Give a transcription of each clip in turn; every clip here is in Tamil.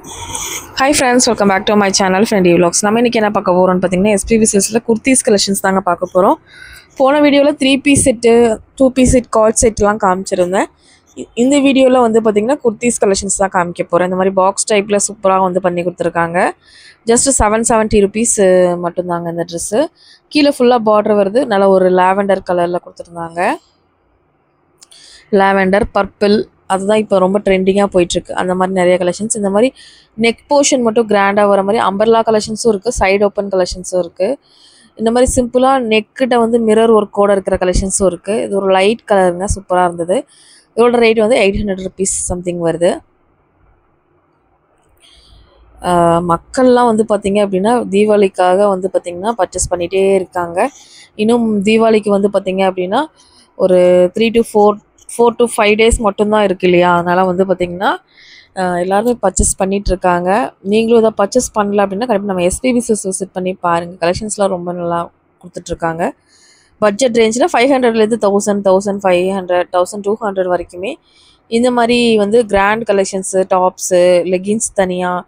Hi friends, welcome back to my channel Friendly Vlogs. நம்ம இன்னைக்கு என்ன பார்க்க போறோம்னு பாத்தீங்கன்னா SPB Silksல குர்தீஸ் கலெக்ஷன்ஸ் தாங்க பார்க்க போறோம். போன வீடியோல 3 piece set, 2 piece set, card செட்லாம் காமிச்சிருந்தேன். இந்த வீடியோல வந்து பாத்தீங்கன்னா குர்தீஸ் கலெக்ஷன்ஸ் தான் காமிக்க போறேன். இந்த மாதிரி பாக்ஸ் டைப்ல சூப்பரா வந்து பண்ணி கொடுத்திருக்காங்க. just 770 rupees மட்டும் தாங்க இந்த Dress. கீழ ஃபுல்லா border வருது. நல்ல ஒரு லாவெண்டர் கலர்ல கொடுத்திருந்தாங்க. லாவெண்டர், பர்பிள் அதுதான் இப்போ ரொம்ப ட்ரெண்டிங்கா போயிட்டு இருக்கு. அந்த மாதிரி நிறைய கலெக்ஷன்ஸ். இந்த மாதிரி நெக் போர்ஷன் மட்டும் கிராண்டா வர மாதிரி அம்பர்லா கலெக்ஷன்ஸும் இருக்கு, சைடு ஓப்பன் கலெக்ஷன்ஸும் இருக்கு. இந்த மாதிரி சிம்பிளா நெக் கிட்ட வந்து மிரர் ஒர்க்கோட இருக்கிற கலெக்ஷன்ஸும் இருக்கு. இது ஒரு லைட் கலருங்க, சூப்பரா இருந்தது. இதோட ரேட் வந்து 800 rupees சம்திங் வருது. மக்கள்லாம் வந்து பார்த்தீங்க அப்படின்னா தீபாவளிக்காக வந்து பார்த்தீங்கன்னா பர்ச்சேஸ் பண்ணிகிட்டே இருக்காங்க. இன்னும் தீபாவளிக்கு வந்து பார்த்தீங்க அப்படின்னா ஒரு 4 to 5 days மட்டும்தான் இருக்கு இல்லையா? அதனால் வந்து பார்த்தீங்கன்னா எல்லாருமே பர்ச்சேஸ் பண்ணிகிட்ருக்காங்க. நீங்களும் இதை பர்ச்சேஸ் பண்ணல அப்படின்னா கண்டிப்பாக நம்ம SPB Silks விசிட் பண்ணி பாருங்கள். கலெக்ஷன்ஸ்லாம் ரொம்ப நல்லா கொடுத்துட்ருக்காங்க. பட்ஜெட் ரேஞ்சில் 500லேருந்து 1000, 1500, 1200 வரைக்குமே இந்த மாதிரி வந்து கிராண்ட் கலெக்ஷன்ஸு, டாப்ஸு, லெகின்ஸ் தனியாக,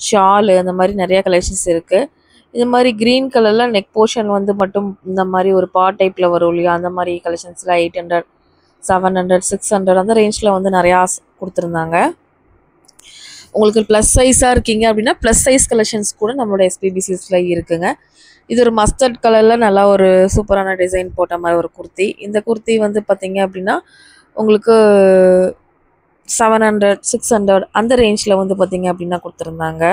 ஷாலு அந்த மாதிரி நிறையா கலெக்ஷன்ஸ் இருக்குது. இந்த மாதிரி க்ரீன் கலரில் நெக் போர்ஷன் வந்து மட்டும் இந்த மாதிரி ஒரு பாட் டைப்பில் வரும் இல்லையா? அந்த மாதிரி கலெக்ஷன்ஸில் 800, 700, 600 அந்த ரேஞ்சில் வந்து நிறையா கொடுத்துருந்தாங்க. உங்களுக்கு ப்ளஸ் சைஸாக இருக்கீங்க அப்படின்னா ப்ளஸ் சைஸ் கலெக்ஷன்ஸ் கூட நம்மளோட SPB Silksல இருக்குங்க. இது ஒரு மஸ்டர்ட் கலரில் நல்லா ஒரு சூப்பரான டிசைன் போட்ட மாதிரி ஒரு குர்த்தி. இந்த குர்த்தி வந்து பார்த்தீங்க அப்படின்னா உங்களுக்கு 700, 600 அந்த ரேஞ்சில் வந்து பார்த்தீங்க அப்படின்னா கொடுத்துருந்தாங்க.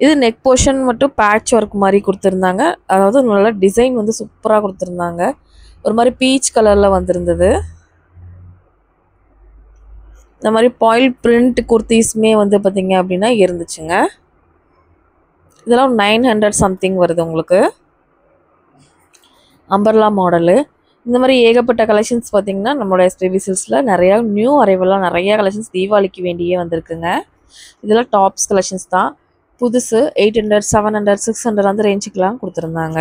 இது நெக் போர்ஷன் மட்டும் பேட்ச் ஒர்க் மாதிரி கொடுத்துருந்தாங்க. அதாவது நல்லா டிசைன் வந்து சூப்பராக கொடுத்துருந்தாங்க. ஒரு மாதிரி பீச் கலரில் வந்திருந்தது. இந்த மாதிரி பாயில் பிரிண்ட் குர்த்திஸுமே வந்து பார்த்தீங்க அப்படின்னா இருந்துச்சுங்க. இதெல்லாம் 900 சம்திங் வருது உங்களுக்கு. Umbrella model. இந்த மாதிரி ஏகப்பட்ட கலெக்ஷன்ஸ் பார்த்தீங்கன்னா நம்மளோட SPB Silksல நிறையா நியூ அரைவலாக நிறையா கலெக்ஷன்ஸ் தீபாவளிக்கு வேண்டியே வந்திருக்குங்க. இதெல்லாம் டாப்ஸ் கலெக்ஷன்ஸ் தான். புதுசு 800, 700, 600 அந்த ரேஞ்சுக்கெலாம் கொடுத்துருந்தாங்க.